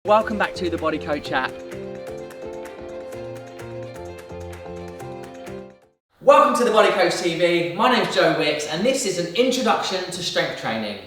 Welcome back to the Body Coach app. Welcome to the Body Coach TV. My name is Joe Wicks and this is an introduction to strength training.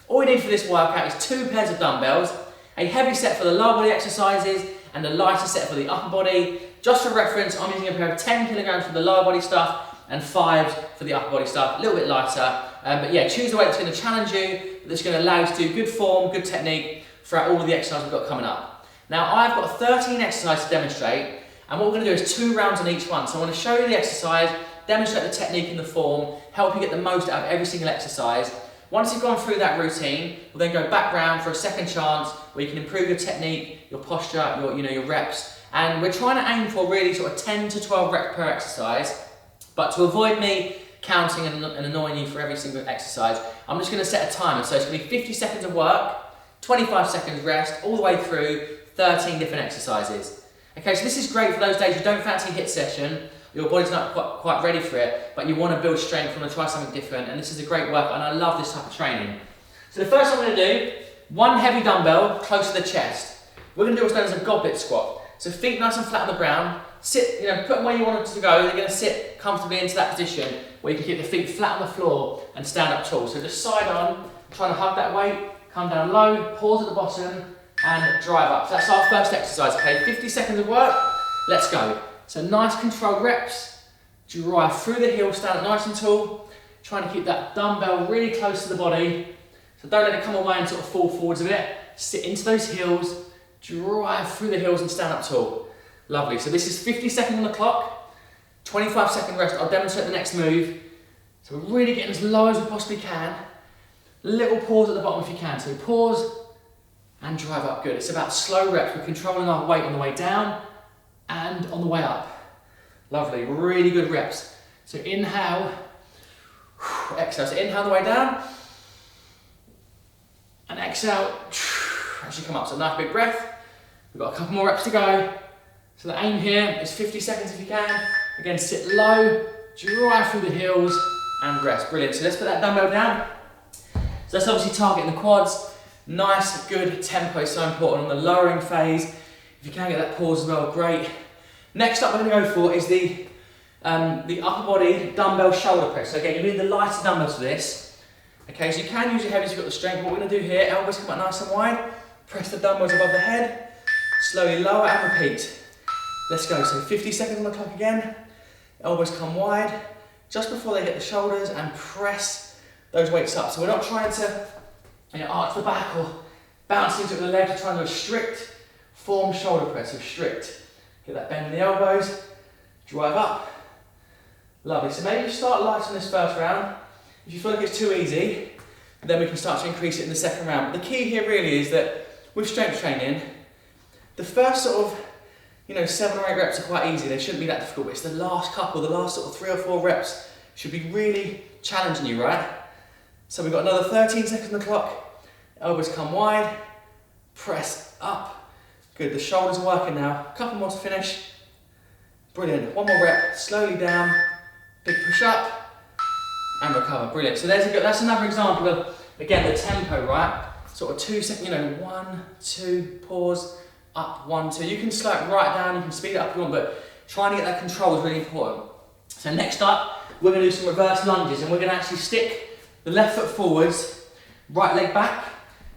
All we need for this workout is 2 pairs of dumbbells, a heavy set for the lower body exercises and a lighter set for the upper body. Just for reference, I'm using a pair of 10 kilograms for the lower body stuff and 5 for the upper body stuff, a little bit lighter. But yeah, choose the weight that's going to challenge you, that's going to allow you to do good form, good technique throughout all of the exercises we've got coming up. Now I've got 13 exercises to demonstrate, and what we're going to do is 2 rounds on each one. So I want to show you the exercise, demonstrate the technique and the form, help you get the most out of every single exercise. Once you've gone through that routine, we'll then go back round for a second chance where you can improve your technique, your posture, your reps. And we're trying to aim for really sort of 10 to 12 reps per exercise. But to avoid me counting and annoying you for every single exercise, I'm just going to set a timer. So it's going to be 50 seconds of work, 25 seconds rest, all the way through 13 different exercises. Okay, so this is great for those days you don't fancy a HIIT session, your body's not quite ready for it, but you want to build strength, you want to try something different, and this is a great workout, and I love this type of training. So the first thing I'm going to do, 1 heavy dumbbell close to the chest. We're going to do what's known as a goblet squat. So feet nice and flat on the ground, sit, put them where you want them to go. They're going to sit comfortably into that position where you can keep the feet flat on the floor and stand up tall. So just side on, trying to hug that weight, come down low, pause at the bottom, and drive up. So that's our first exercise, okay? 50 seconds of work, let's go. So nice controlled reps, drive through the heel, stand up nice and tall, trying to keep that dumbbell really close to the body. So don't let it come away and sort of fall forwards a bit. Sit into those heels, drive through the heels and stand up tall. Lovely, so this is 50 seconds on the clock, 25 second rest. I'll demonstrate the next move. So we're really getting as low as we possibly can. Little pause at the bottom if you can. So pause and drive up, good. It's about slow reps. We're controlling our weight on the way down and on the way up. Lovely, really good reps. So inhale, exhale. So inhale the way down and exhale as you come up. So nice big breath. We've got a couple more reps to go. So the aim here is 50 seconds if you can. Again, sit low, drive through the heels and rest. Brilliant. So let's put that dumbbell down. So that's obviously targeting the quads. Nice, good tempo is so important on the lowering phase. If you can get that pause as well, great. Next up we're going to go for is the upper body dumbbell shoulder press. So again, you need the lighter dumbbells for this. Okay, so you can use your heavy if you've got the strength. What we're going to do here, elbows come out nice and wide. Press the dumbbells above the head. Slowly lower and repeat. Let's go. So 50 seconds on the clock again. Elbows come wide just before they hit the shoulders and press those weights up. So we're not trying to arch the back or bounce into the legs. We're trying to do a strict form shoulder press, so strict. Get that bend in the elbows, drive up. Lovely. So maybe you start light on this first round. If you feel like it's too easy, then we can start to increase it in the second round. But the key here really is that with strength training, the first sort of 7 or 8 reps are quite easy. They shouldn't be that difficult, but it's the last couple, the last sort of 3 or 4 reps should be really challenging you, right? So we've got another 13 seconds on the clock. Elbows come wide, press up. Good, the shoulders are working now. A couple more to finish. Brilliant, 1 more rep, slowly down, big push up, and recover, brilliant. So that's another example of, again, the tempo, right? Sort of 2 seconds, 1, 2, pause, up, 1, 2. You can slow it right down, you can speed it up if you want, but trying to get that control is really important. So next up, we're gonna do some reverse lunges, and we're gonna actually stick the left foot forwards, right leg back.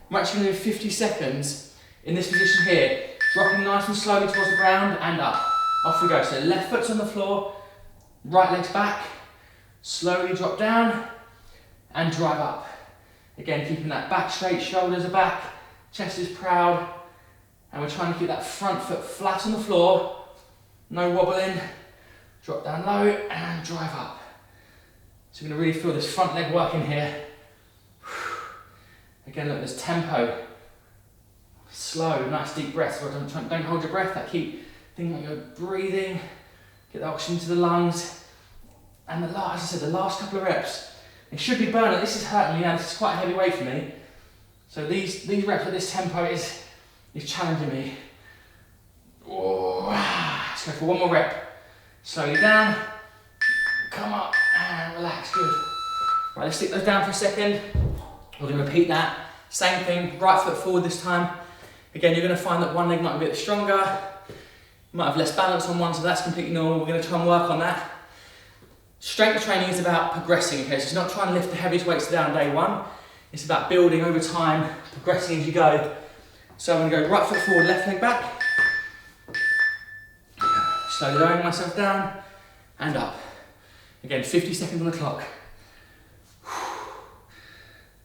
We're actually going to do 50 seconds in this position here, dropping nice and slowly towards the ground and up. Off we go. So left foot's on the floor, right leg's back, slowly drop down and drive up. Again, keeping that back straight, shoulders are back, chest is proud, and we're trying to keep that front foot flat on the floor, no wobbling, drop down low and drive up. So you're going to really feel this front leg working here. Again, look, there's tempo. Slow, nice deep breaths. Don't hold your breath. Keep thinking like you're breathing. Get the oxygen to the lungs. And as I said, the last couple of reps, it should be burning. This is hurting me now. This is quite a heavy weight for me. So these reps at this tempo is challenging me. Oh, let's go for 1 more rep. Slowly down. Come up and relax, good. Right, let's stick those down for a second. We're going to repeat that. Same thing, right foot forward this time. Again, you're going to find that one leg might be a bit stronger, you might have less balance on one, so that's completely normal. We're going to try and work on that. Strength training is about progressing, okay? So it's not trying to lift the heaviest weights down day one. It's about building over time, progressing as you go. So I'm going to go right foot forward, left leg back. Slowly lowering myself down and up. Again, 50 seconds on the clock.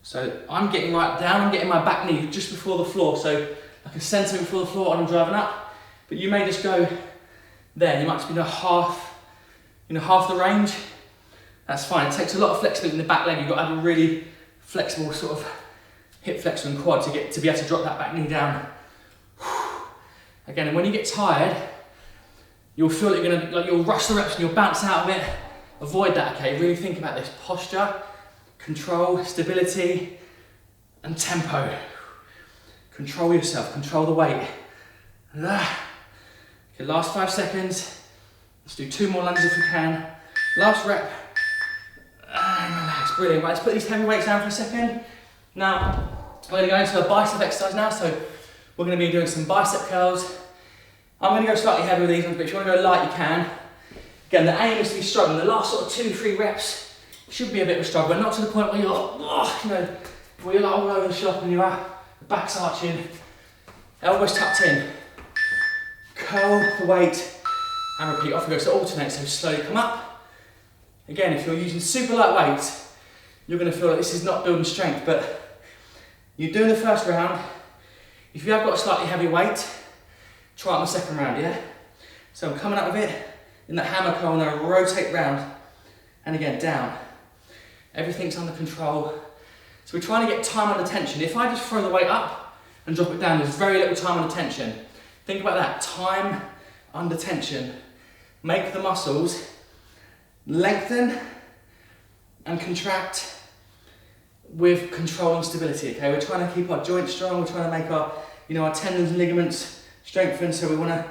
So I'm getting right down, I'm getting my back knee just before the floor, so like a centimetre before the floor and I'm driving up. But you may just go there, you might just be half the range. That's fine. It takes a lot of flexibility in the back leg. You've got to have a really flexible sort of hip flexor and quad to be able to drop that back knee down. Again, and when you get tired, you'll feel like you'll rush the reps and you'll bounce out of it. Avoid that, okay? Really think about this. Posture, control, stability, and tempo. Control yourself, control the weight. Okay, last 5 seconds. Let's do 2 more lunges if we can. Last rep. And relax, brilliant. Right, let's put these heavy weights down for a second. Now, we're gonna go into a bicep exercise now. So we're gonna be doing some bicep curls. I'm gonna go slightly heavy with these ones, but if you wanna go light, you can. Again, the aim is to be struggling. The last sort of 2-3 reps should be a bit of a struggle, but not to the point where you're where you're like all over the shop and you're the back's arching, elbows tucked in. Curl the weight and repeat. Off we go. So alternate. So slowly come up. Again, if you're using super light weights, you're going to feel like this is not building strength, but you're doing the first round. If you have got a slightly heavy weight, try it on the second round, yeah? So I'm coming up with it in that hammer curl, and I rotate round, and again, down. Everything's under control. So we're trying to get time under tension. If I just throw the weight up and drop it down, there's very little time under tension. Think about that, time under tension. Make the muscles lengthen and contract with control and stability, okay? We're trying to keep our joints strong, we're trying to make our, our tendons and ligaments strengthened, so we want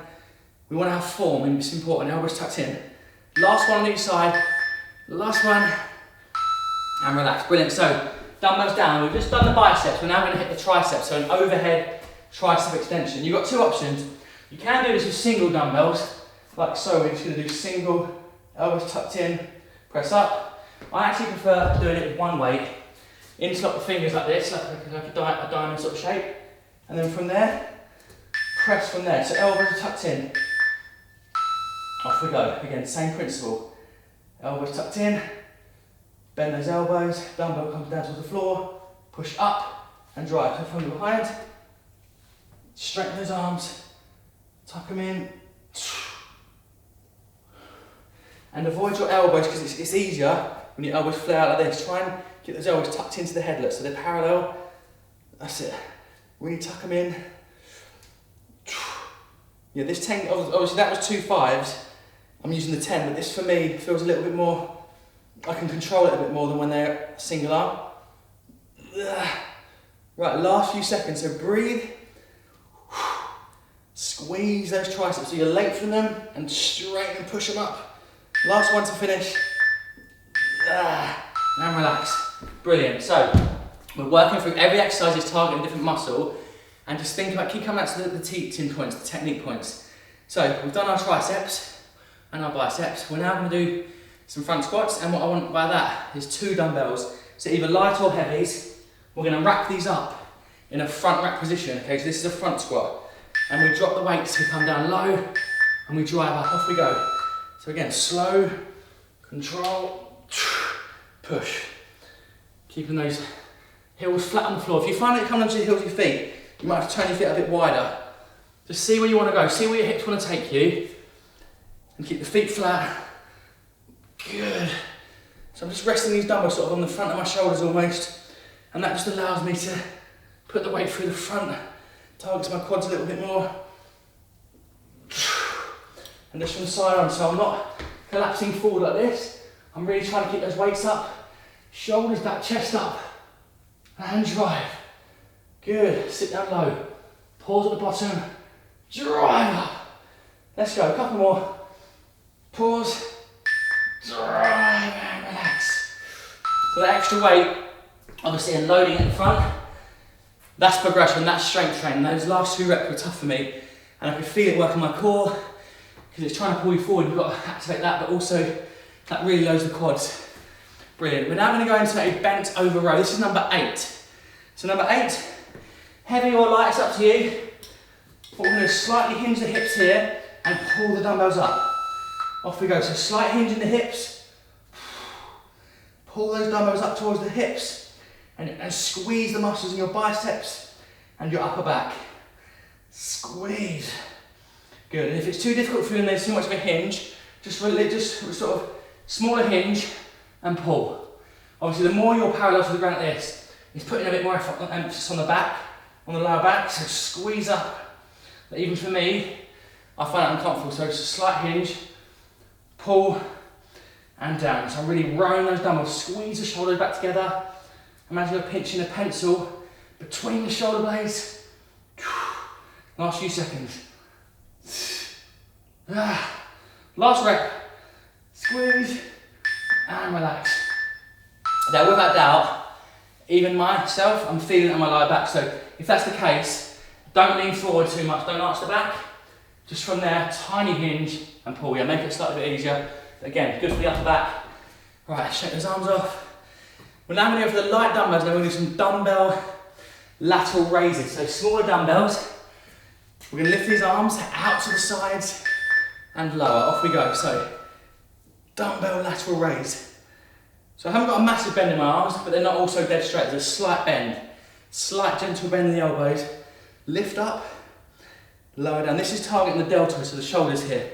to have form, and it's important. Elbows tucked in. Last one on each side, last one, and relax. Brilliant. So dumbbells down. We've just done the biceps, we're now going to hit the triceps, so an overhead tricep extension. You've got 2 options. You can do this with single dumbbells, like so. We're just going to do single, elbows tucked in, press up. I actually prefer doing it with one weight. Interlock the fingers like this, like a diamond sort of shape, and then from there, press from there. So elbows are tucked in. Off we go. Again, same principle. Elbows tucked in, bend those elbows, dumbbell comes down to the floor, push up and drive. So from behind, straighten those arms, tuck them in, and avoid your elbows because it's easier when your elbows flare out like this. Try and get those elbows tucked into the headlet so they're parallel. That's it. Really tuck them in. Yeah, this 10, obviously that was 2 5s. I'm using the 10, but this for me feels a little bit more, I can control it a bit more than when they're single arm. Right, last few seconds, so breathe. Squeeze those triceps, so you lengthen them and straighten and push them up. Last one to finish. And relax. Brilliant. So we're working through every exercise is targeting a different muscle, and just think about, keep coming out to the teaching points, the technique points. So we've done our triceps and our biceps. We're now going to do some front squats, and what I want by that is 2 dumbbells. So either light or heavies. We're going to rack these up in a front rack position. Okay, so this is a front squat, and we drop the weights, we come down low, and we drive up. Off we go. So again, slow, control, push. Keeping those heels flat on the floor. If you find that you're coming onto the heels of your feet, you might have to turn your feet a bit wider. Just see where you want to go, see where your hips want to take you, and keep the feet flat. Good. So I'm just resting these dumbbells sort of on the front of my shoulders almost, and that just allows me to put the weight through the front, targets my quads a little bit more. And just from the side on, so I'm not collapsing forward like this. I'm really trying to keep those weights up. Shoulders back, chest up, and drive. Good, sit down low. Pause at the bottom, drive up. Let's go, a couple more. Pause, drive and relax. So that extra weight, obviously, and loading at the front, That's progression, that's strength training. Those last 2 reps were tough for me, and I could feel it working my core, because it's trying to pull you forward. You've got to activate that, but also that really loads the quads. Brilliant. We're now going to go into a bent over row. This is number 8. So number 8, heavy or light, it's up to you. But we're going to slightly hinge the hips here and pull the dumbbells up. Off we go. So slight hinge in the hips. Pull those dumbbells up towards the hips and squeeze the muscles in your biceps and your upper back. Squeeze. Good. And if it's too difficult for you and there's too much of a hinge, just sort of smaller hinge and pull. Obviously, the more you're parallel to the ground like this, it's putting a bit more emphasis on the back, on the lower back, so squeeze up. But even for me, I find it uncomfortable, so just a slight hinge, pull, and down. So I'm really rowing those dumbbells, squeeze the shoulders back together. Imagine you're pinching a pencil between the shoulder blades. Last few seconds. Last rep. Squeeze and relax. Now without doubt, even myself, I'm feeling it on my lower back. So if that's the case, don't lean forward too much, don't arch the back. Just from there, tiny hinge and pull. Yeah, make it slightly bit easier. Again, good for the upper back. Right, shake those arms off. We're now going to go for the light dumbbells. Now we're going to do some dumbbell lateral raises. So smaller dumbbells. We're going to lift these arms out to the sides and lower. Off we go. So dumbbell lateral raise. So I haven't got a massive bend in my arms, but they're not also dead straight. There's a slight bend. Slight gentle bend in the elbows. Lift up, lower down. This is targeting the deltoid, so the shoulders here.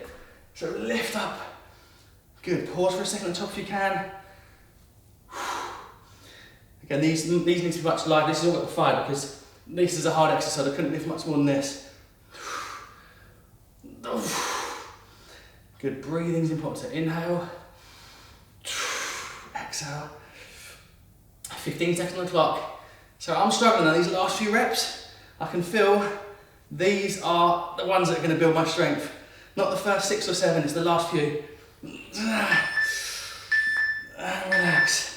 So lift up. Good. Pause for a second on top if you can. Again, these need to be much lighter. This is all at the 5 because this is a hard exercise. I couldn't lift much more than this. Good. Breathing is important. So inhale. Exhale. 15 seconds on the clock. So I'm struggling now. These last few reps, I can feel these are the ones that are going to build my strength. Not the first 6 or 7, it's the last few. And relax.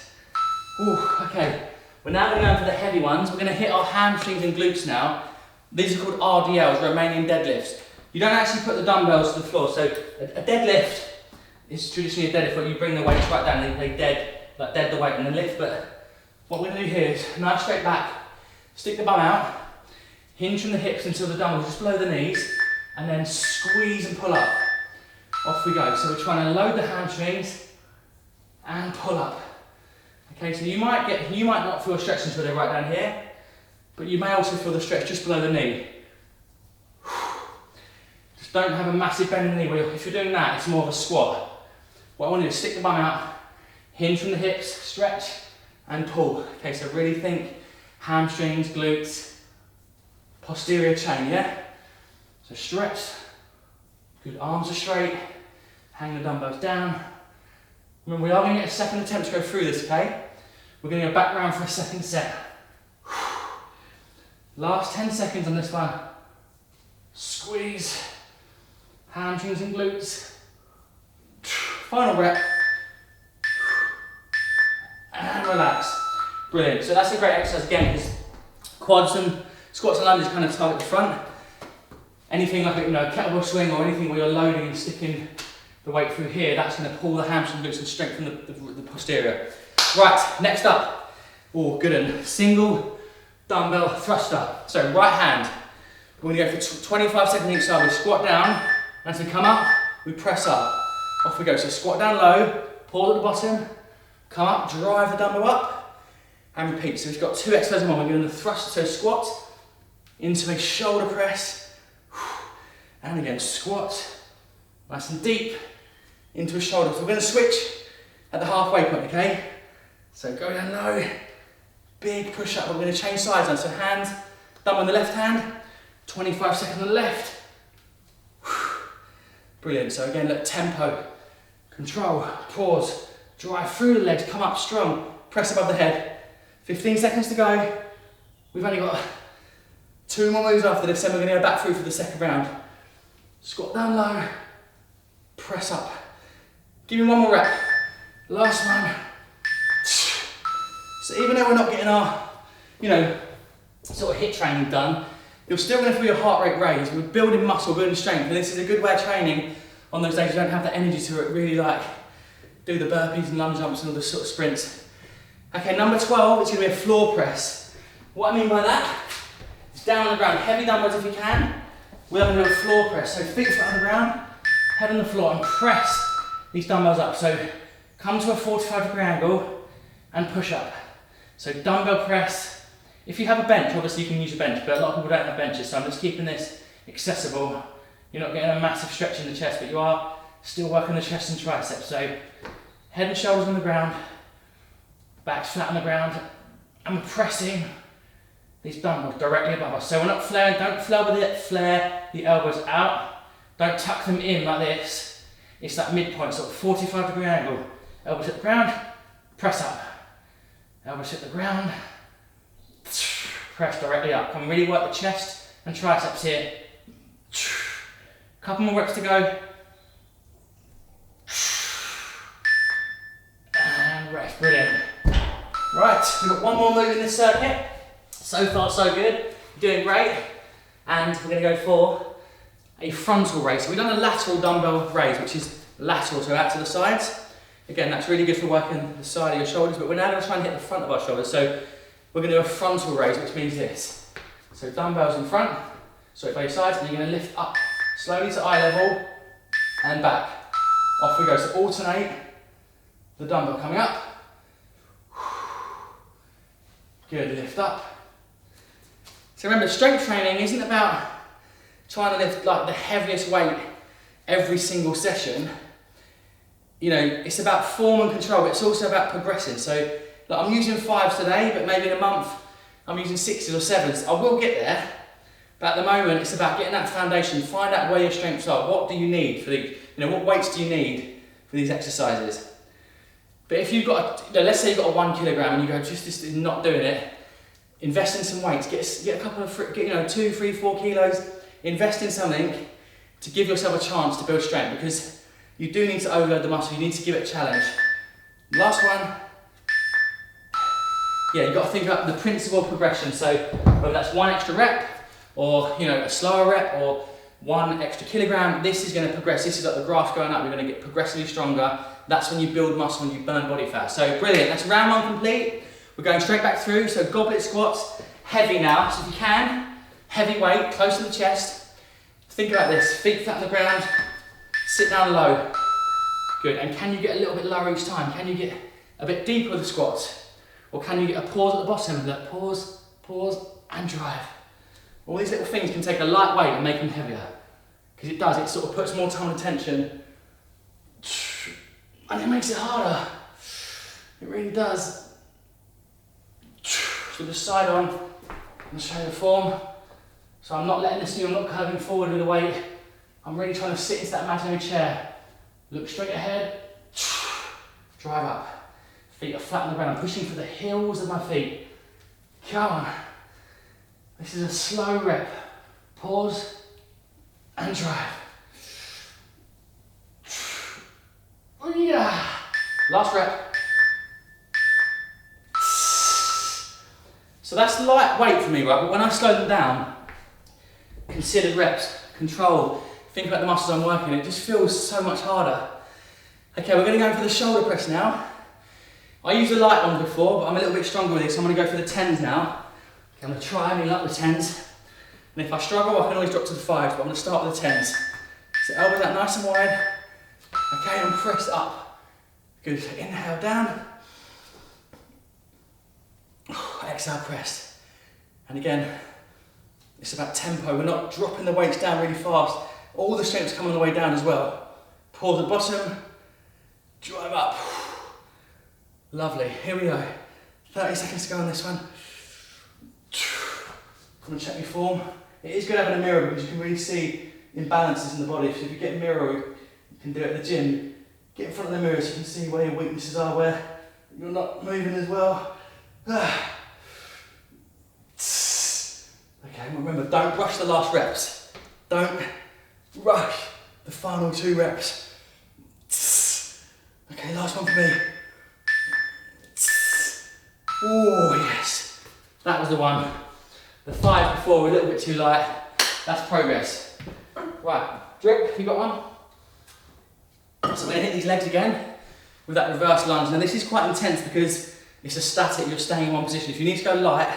Ooh, okay, we're now going to go for the heavy ones. We're going to hit our hamstrings and glutes now. These are called RDLs, Romanian deadlifts. You don't actually put the dumbbells to the floor. So a deadlift is traditionally a deadlift where you bring the weights right down and they dead the weight and then lift. But what we're going to do here is nice straight back, stick the bum out, hinge from the hips until the dumbbells just below the knees, and then squeeze and pull up. Off we go. So we're trying to load the hamstrings and pull up. Okay, so you might not feel a stretch until they're right down here, but you may also feel the stretch just below the knee. Just don't have a massive bend in the knee. If you're doing that, it's more of a squat. What I want to do is stick the bum out, hinge from the hips, stretch and pull. Okay, so really think hamstrings, glutes, posterior chain, yeah? So stretch, good, arms are straight, hang the dumbbells down. Remember, we are going to get a second attempt to go through this, okay? We're going to go back round for a second set. Last 10 seconds on this one. Squeeze, hamstrings and glutes. Final rep. And relax. Brilliant. So that's a great exercise again, because quads and squats and lunges kind of target the front. Anything like a kettlebell swing or anything where you're loading and sticking the weight through here, that's going to pull the hamstring glutes and strengthen the posterior. Right, next up. Oh, good one. Single dumbbell thruster. So right hand. We're going to go for 25 seconds each side. We squat down, and as we come up, we press up. Off we go. So squat down low, pause at the bottom, come up, drive the dumbbell up, and repeat. So we've got 2 exercises in one. We're going to thrust, so squat into a shoulder press, and again squat, nice and deep, into a shoulder. So we're going to switch at the halfway point, okay? So go down low, big push up. We're going to change sides now. So hands, thumb on the left hand, 25 seconds on the left. Brilliant. So again, look, tempo, control, pause, drive through the legs, come up strong, press above the head. 15 seconds to go. We've only got 2 more moves after this, then we're going to go back through for the second round. Squat down low, press up. Give me 1 more rep. Last one. So even though we're not getting our, sort of HIIT training done, you're still going to feel your heart rate raise. We're building muscle, building strength, and this is a good way of training on those days you don't have the energy to really like do the burpees and lunge jumps and all the sort of sprints. Okay, number 12, it's going to be a floor press. What I mean by that is down on the ground, heavy dumbbells if you can. We're going to do a floor press, so feet flat on the ground, head on the floor, and press these dumbbells up. So come to a 45-degree angle and push up. So dumbbell press. If you have a bench, obviously you can use a bench, but a lot of people don't have benches, so I'm just keeping this accessible. You're not getting a massive stretch in the chest, but you are still working the chest and triceps. So head and shoulders on the ground, back's flat on the ground, and we're pressing these dumbbells directly above us. So we're not flaring, don't flare with it, flare the elbows out. Don't tuck them in like this. It's that midpoint, sort of 45-degree angle. Elbows hit the ground, press up. Elbows hit the ground, press directly up. Can really work the chest and triceps here. Couple more reps to go. And rest, brilliant. Right, we've got one more move in this circuit. So far so good, you're doing great. And we're gonna go for a frontal raise. So we've done a lateral dumbbell raise, which is lateral, so out to the sides. Again, that's really good for working the side of your shoulders, but we're now gonna try and hit the front of our shoulders. So we're gonna do a frontal raise, which means this. So dumbbells in front, by your sides, and you're gonna lift up slowly to eye level and back. Off we go, so alternate the dumbbell coming up. Good, lift up. So remember, strength training isn't about trying to lift like the heaviest weight every single session. You know, it's about form and control, but it's also about progressing. So like, I'm using 5s today, but maybe in a month I'm using 6s or 7s. I will get there, but at the moment it's about getting that foundation. Find out where your strengths are. What do you need for the, what weights do you need for these exercises? But if you've got, let's say you've got a 1 kilogram and you go, just this is not doing it. Invest in some weights. Get a couple of, 2, 3, 4 kilos. Invest in something to give yourself a chance to build strength, because you do need to overload the muscle. You need to give it a challenge. Last one. Yeah, you've got to think about the principle of progression. So whether that's 1 extra rep, or a slower rep, or 1 extra kilogram, this is going to progress. This is like the graph going up. You're going to get progressively stronger. That's when you build muscle and you burn body fat. So brilliant. That's round 1 complete. We're going straight back through. So goblet squats, heavy now. So if you can, heavy weight, close to the chest. Think about this. Feet flat on the ground. Sit down low. Good. And can you get a little bit lower each time? Can you get a bit deeper with the squats? Or can you get a pause at the bottom? Look, pause, pause, and drive. All these little things can take a light weight and make them heavier. Because it does, it sort of puts more time and attention. And it makes it harder. It really does. So just side on and show the form. So I'm not letting this do, I'm not curving forward with the weight. I'm really trying to sit into that imaginary chair. Look straight ahead. Drive up. Feet are flat on the ground. I'm pushing for the heels of my feet. Come on. This is a slow rep. Pause and drive. Yeah. Last rep. So that's light weight for me, right? But when I slow them down, considered reps, control, think about the muscles I'm working, it just feels so much harder. Okay, we're going to go for the shoulder press now. I used a light one before, but I'm a little bit stronger with this, so I'm going to go for the 10s now. Okay, I'm going to try and up the 10s. And if I struggle, I can always drop to the 5s, but I'm going to start with the 10s. So elbows out nice and wide. Okay, and press up. Good, inhale down. Exhale, press. And again, it's about tempo. We're not dropping the weights down really fast. All the strength's come on the way down as well. Pause at the bottom, drive up. Lovely, here we go. 30 seconds to go on this one. I'm gonna check your form. It is good having a mirror because you can really see imbalances in the body. So if you get a mirror, you can do it at the gym. Get in front of the mirror so you can see where your weaknesses are, where you're not moving as well. Okay, remember, don't rush the last reps. Don't rush the final 2 reps. Okay, last one for me. Oh yes, that was the one. The 5 before were a little bit too light. That's progress. Right, drip, you got one? So we're gonna hit these legs again with that reverse lunge. Now this is quite intense because it's a static, you're staying in one position. If you need to go light,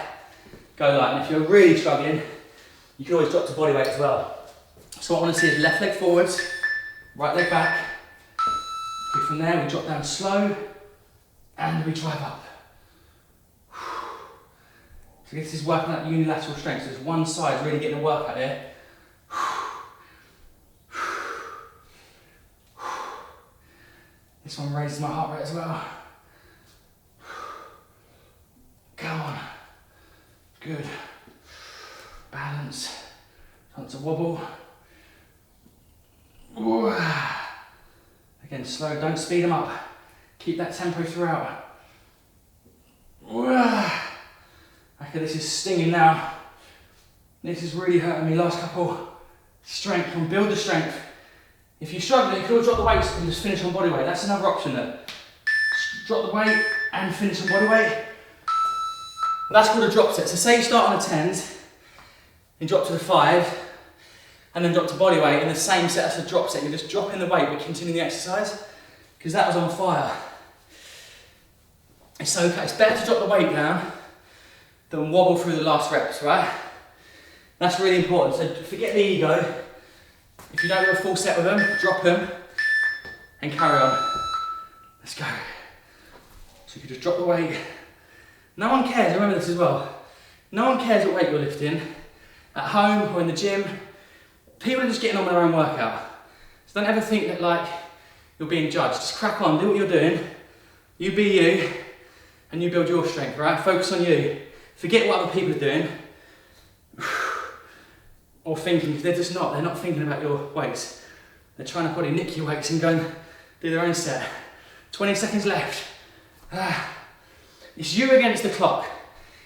go light. And if you're really struggling, you can always drop to body weight as well. So what I want to see is left leg forwards, right leg back. Okay, from there we drop down slow and we drive up. So this is working out unilateral strength. So there's one side really getting a workout here. This one raises my heart rate as well. Come on. Good. Balance. Time to wobble. Again, slow, don't speed them up. Keep that tempo throughout. Okay, this is stinging now. This is really hurting me. Last couple. Strength, and build the strength. If you're struggling, you can always drop the weights and just finish on body weight. That's another option there. Drop the weight and finish on body weight. That's called a drop set. So say you start on a 10s, and drop to the 5, and then drop to body weight in the same set as a drop set. You're just dropping the weight but continuing the exercise, because that was on fire. It's okay, it's better to drop the weight down than wobble through the last reps, right? That's really important. So forget the ego. If you don't do a full set with them, drop them and carry on. Let's go. So you can just drop the weight. No one cares, remember this as well. No one cares what weight you're lifting, at home or in the gym. People are just getting on with their own workout. So don't ever think that like you're being judged. Just crack on, do what you're doing. You be you, and you build your strength, right? Focus on you. Forget what other people are doing. Or thinking, because they're not thinking about your weights. They're trying to probably nick your weights and go and do their own set. 20 seconds left. It's you against the clock.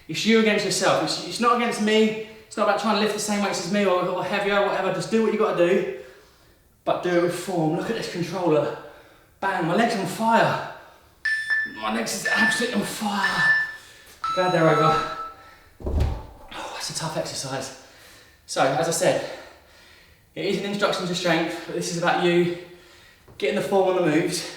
It's you against yourself. It's not against me. It's not about trying to lift the same weights as me or heavier or whatever. Just do what you got to do, but do it with form. Look at this controller. Bang, my leg's on fire. My legs is absolutely on fire. Glad they're over. Oh, that's a tough exercise. So, as I said, it is an introduction to strength, but this is about you getting the form on the moves,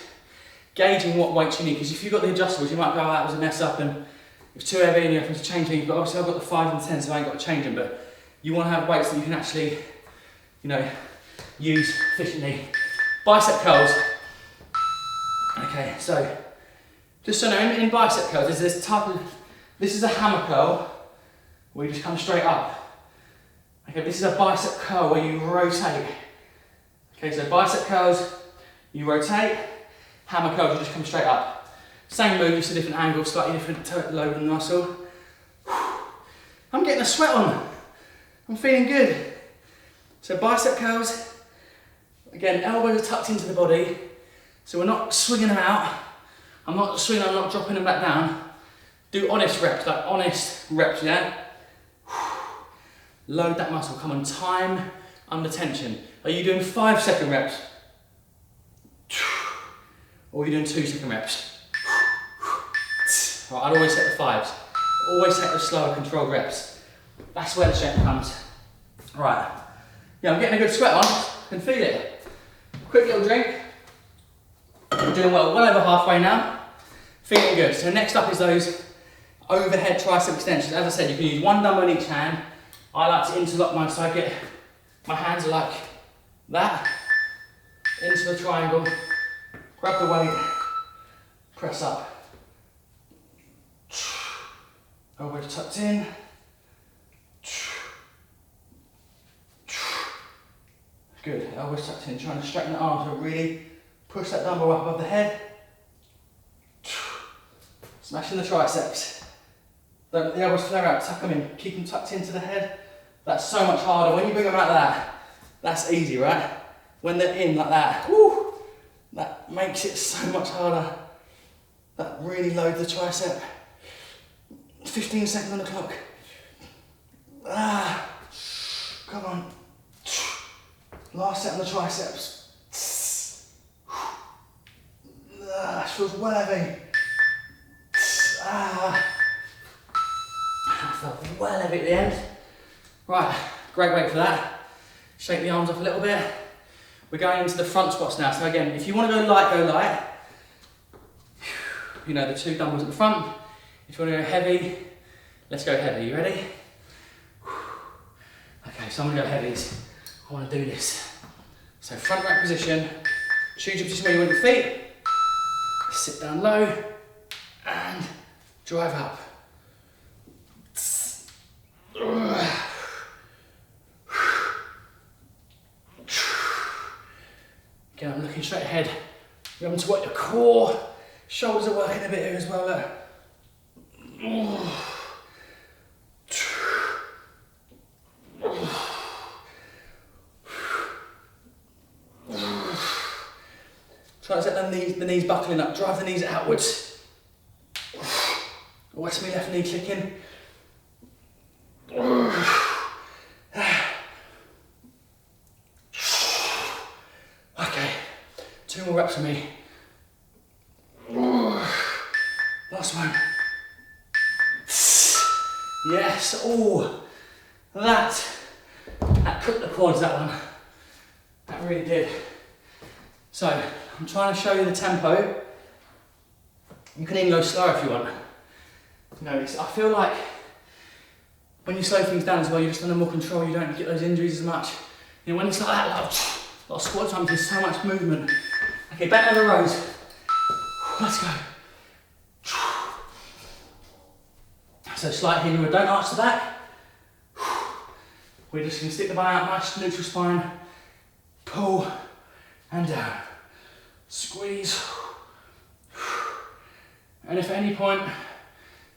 gauging what weights you need, because if you've got the adjustables, you might go, oh, that was a mess up and it was too heavy and you have to change things, but obviously I've got the 5 and 10, so I ain't got to change them, but you want to have weights that you can actually, you know, use efficiently. Bicep curls. Okay, so, just so you know, in bicep curls, there's this type of, this is a hammer curl, where you just come straight up. Okay, this is a bicep curl where you rotate. Okay, so bicep curls, you rotate, hammer curls, you just come straight up. Same move, just a different angle, slightly different load of the muscle. I'm getting a sweat on. I'm feeling good. So bicep curls, again, elbows are tucked into the body, so we're not swinging them out. I'm not swinging, I'm not dropping them back down. Do honest reps, like honest reps, yeah? Load that muscle, come on, time under tension. Are you doing 5-second reps? Or are you doing 2-second reps? Right, I'd always take the 5s. Always take the slower controlled reps. That's where the strength comes. Right, yeah, I'm getting a good sweat on, I can feel it. Quick little drink. I'm doing well over halfway now. Feeling good. So next up is those overhead tricep extensions. As I said, you can use one dumbbell in each hand. I like to interlock mine so I get, my hands are like that, into the triangle, grab the weight, press up. Elbows tucked in. Good, elbows tucked in, trying to straighten the arms, so really push that dumbbell up above the head. Smashing the triceps. Don't let the elbows flare out, tuck them in, keep them tucked into the head. That's so much harder. When you bring them out like that, that's easy, right? When they're in like that, whoo, that makes it so much harder. That really loads the tricep. 15 seconds on the clock. Come on. Last set on the triceps. Feels well heavy. That felt well heavy at the end. Right, great weight for that. Shake the arms off a little bit. We're going into the front squats now. So again, if you want to go light, go light. You know, the 2 dumbbells at the front. If you want to go heavy, let's go heavy. You ready? Okay, so I'm going to go heavies. I want to do this. So front rack position. Choose your position where you want your feet. Sit down low and drive up. Again, I'm looking straight ahead. You're having to work your core. Shoulders are working a bit here as well. Look. Try to set the knees buckling up. Drive the knees outwards. Watch me left knee kicking. Okay, 2 more reps for me. Last one. Yes, oh, that cooked the quads, that one. That really did. So, I'm trying to show you the tempo. You can even go slower if you want. You know, I feel like when you slow things down as well, you're just under more control, you don't get those injuries as much. You know, when it's like that, a lot of squat times, there's so much movement. Okay, back on the rows. Let's go. So slight heel, don't arch the back. We're just going to stick the bum out, nice neutral spine. Pull and down. Squeeze. And if at any point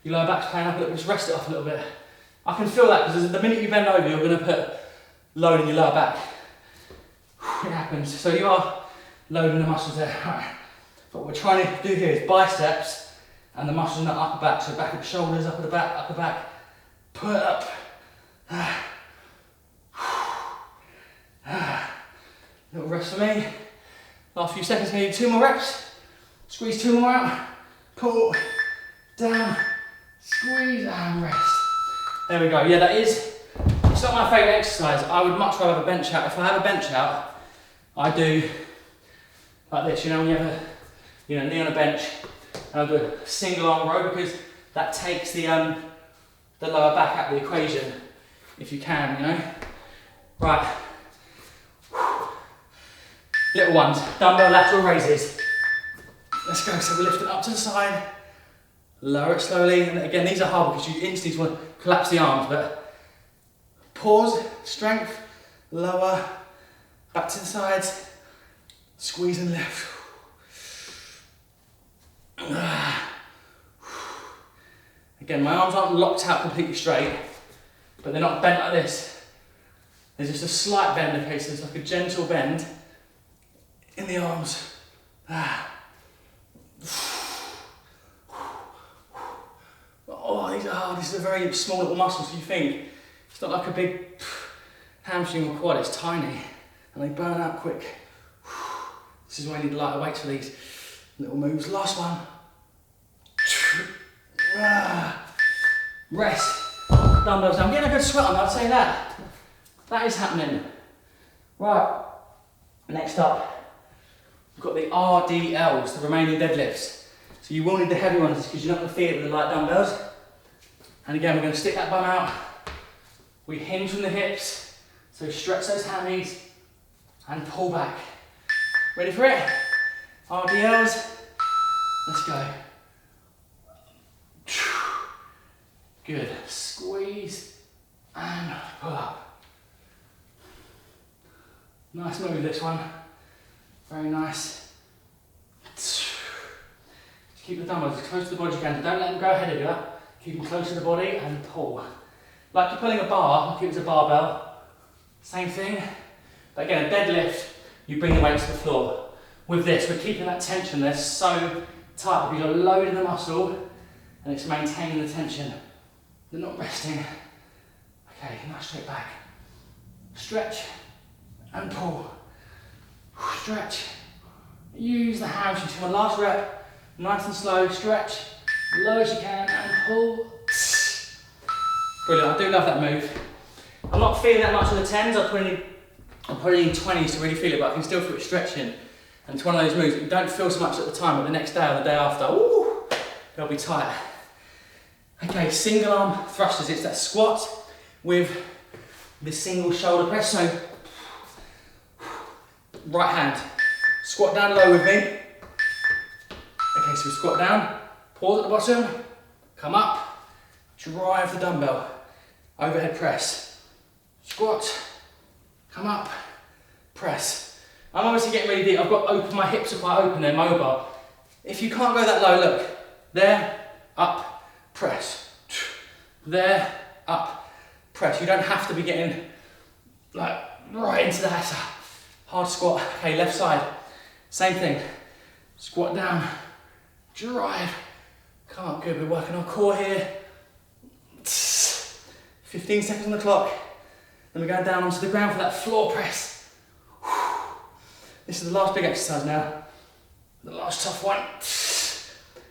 your lower back's playing up a little, just rest it off a little bit. I can feel that because the minute you bend over, you're going to put load in your lower back. It happens. So you are loading the muscles there. Right. What we're trying to do here is biceps and the muscles in the upper back. So back at the shoulders, upper back. Put up. Little rest for me. Last few seconds, maybe 2 more reps. Squeeze 2 more out. Pull, down, squeeze and rest. There we go. Yeah, it's not my favourite exercise. I would much rather have a bench out. If I have a bench out, I do like this, you know, when you have a knee on a bench, and I'll do a single arm row because that takes the lower back out of the equation, if you can, you know. Right. Little ones, dumbbell lateral raises. Let's go, so we lift it up to the side, lower it slowly, and again, these are hard because you instantly want to collapse the arms, but pause, strength, lower, back to the sides, squeeze and lift. Again, my arms aren't locked out completely straight, but they're not bent like this. There's just a slight bend, okay, so it's like a gentle bend in the arms. Oh, these are hard. This is a very small little muscle, so you think it's not like a big hamstring or quad, it's tiny, and they burn out quick. This is why you need lighter weights for these little moves. Last one. Rest. Dumbbells down. I'm getting a good sweat on that, I'll say that. That is happening. Right, next up, we've got the RDLs, the Romanian deadlifts. So you will need the heavy ones because you're not going to feel it with the light dumbbells. And again, we're going to stick that bum out. We hinge from the hips, so stretch those hammies and pull back. Ready for it? RDLs. Let's go. Good. Squeeze and pull up. Nice move, this one. Very nice. Just keep the dumbbells as close to the body as you can. Don't let them go ahead of you. Keep them close to the body and pull. Like you're pulling a bar, like it was a barbell. Same thing. But again, a deadlift, you bring the weight to the floor. With this, we're keeping that tension there so tight because you're loading the muscle and it's maintaining the tension. They're not resting. Okay, now straight back. Stretch and pull. Stretch. Use the hamstrings for my last rep. Nice and slow. Stretch. Low as you can and pull. Brilliant. I do love that move. I'm not feeling that much of the 10s, I probably need 20s to really feel it, but I can still feel it stretching. And it's one of those moves that you don't feel so much at the time, but the next day or the day after, ooh, they'll be tight. Okay, single arm thrusters. It's that squat with the single shoulder press. So, right hand, squat down low with me. Okay, so we squat down, pause at the bottom, come up, drive the dumbbell, overhead press, squat, come up, press. I'm obviously getting really deep. I've got open, my hips are quite open, they're mobile. If you can't go that low, look, there, up, press, there, up, press. You don't have to be getting like right into that hard squat. Okay, left side, same thing. Squat down, drive, come up, good. We're working our core here. 15 seconds on the clock. Then we're going down onto the ground for that floor press. This is the last big exercise now. The last tough one.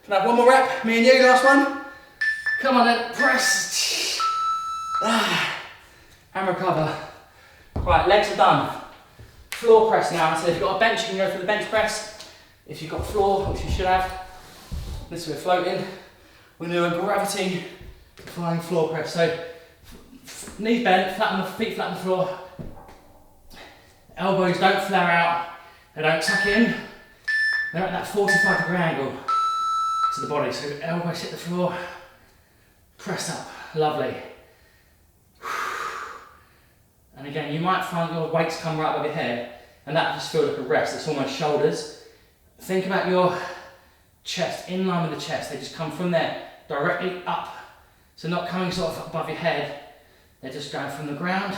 Can I have one more rep? Me and you, last one. Come on then, press. And recover. Right, legs are done. Floor press now. So if you've got a bench, you can go for the bench press. If you've got floor, which you should have, this way we're floating. We're going to do a gravity flying floor press. So knees bent, flat on the feet, flat on the floor. Elbows don't flare out. They don't tuck in. They're at that 45-degree angle to the body. So elbows hit the floor. Press up, lovely. And again, you might find your weights come right above your head and that just feels like a rest. It's almost shoulders. Think about your chest, in line with the chest. They just come from there, directly up. So not coming sort of above your head. They're just going from the ground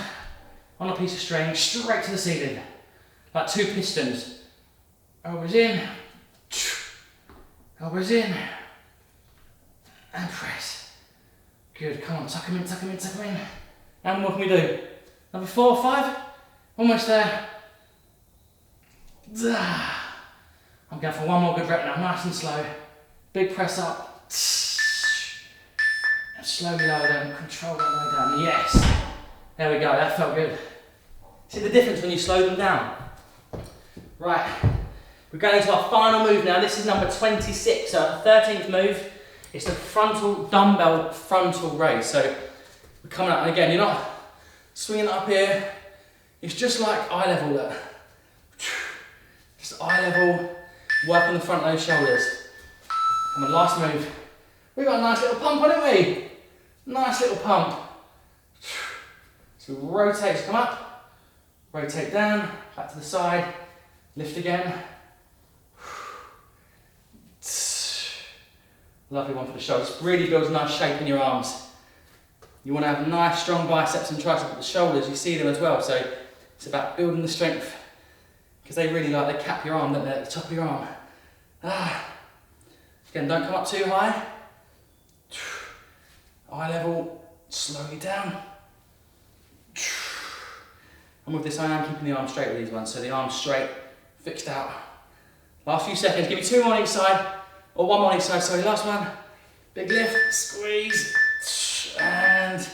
on a piece of string straight to the ceiling. Like two pistons. Elbows in, elbows in, and press. Good, come on, tuck them in, tuck them in, tuck them in. And what can we do? Number 4 or 5? Almost there. I'm going for one more good rep now, nice and slow. Big press up. And slowly lower them, control that way down. Yes. There we go, that felt good. See the difference when you slow them down? Right, we're going into our final move now. This is number 26, so our 13th move. It's the frontal dumbbell frontal raise. So we're coming up, and again, you're not swinging it up here. It's just like eye level, look. Just eye level, work on the front of those shoulders. Come on, last move. We've got a nice little pump on it, haven't we? Nice little pump. So rotate to come up, rotate down, back to the side, lift again. Lovely one for the shoulders. Really builds a nice shape in your arms. You want to have nice strong biceps and triceps, but the shoulders, you see them as well. So it's about building the strength because they really like, they cap your arm, don't they, at the top of your arm. Again, don't come up too high. Eye level, slowly down. And with this, I am keeping the arm straight with these ones. So the arm straight, fixed out. Last few seconds, give me 2 more on each side, or 1 more on each side, sorry, last one. Big lift, squeeze, and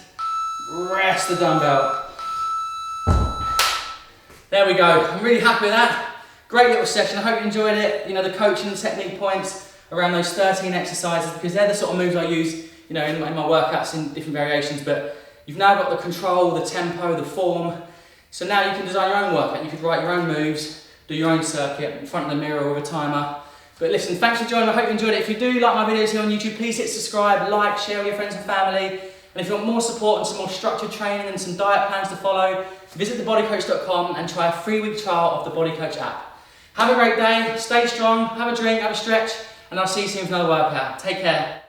rest the dumbbell. There we go, I'm really happy with that. Great little session, I hope you enjoyed it. You know, the coaching and technique points around those 13 exercises, because they're the sort of moves I use, you know, in my workouts in different variations, but you've now got the control, the tempo, the form. So now you can design your own workout. You could write your own moves, do your own circuit in front of the mirror with a timer. But listen, thanks for joining. I hope you enjoyed it. If you do like my videos here on YouTube, please hit subscribe, like, share with your friends and family. And if you want more support and some more structured training and some diet plans to follow, visit thebodycoach.com and try a 3-week trial of the Body Coach app. Have a great day, stay strong, have a drink, have a stretch, and I'll see you soon for another workout. Take care.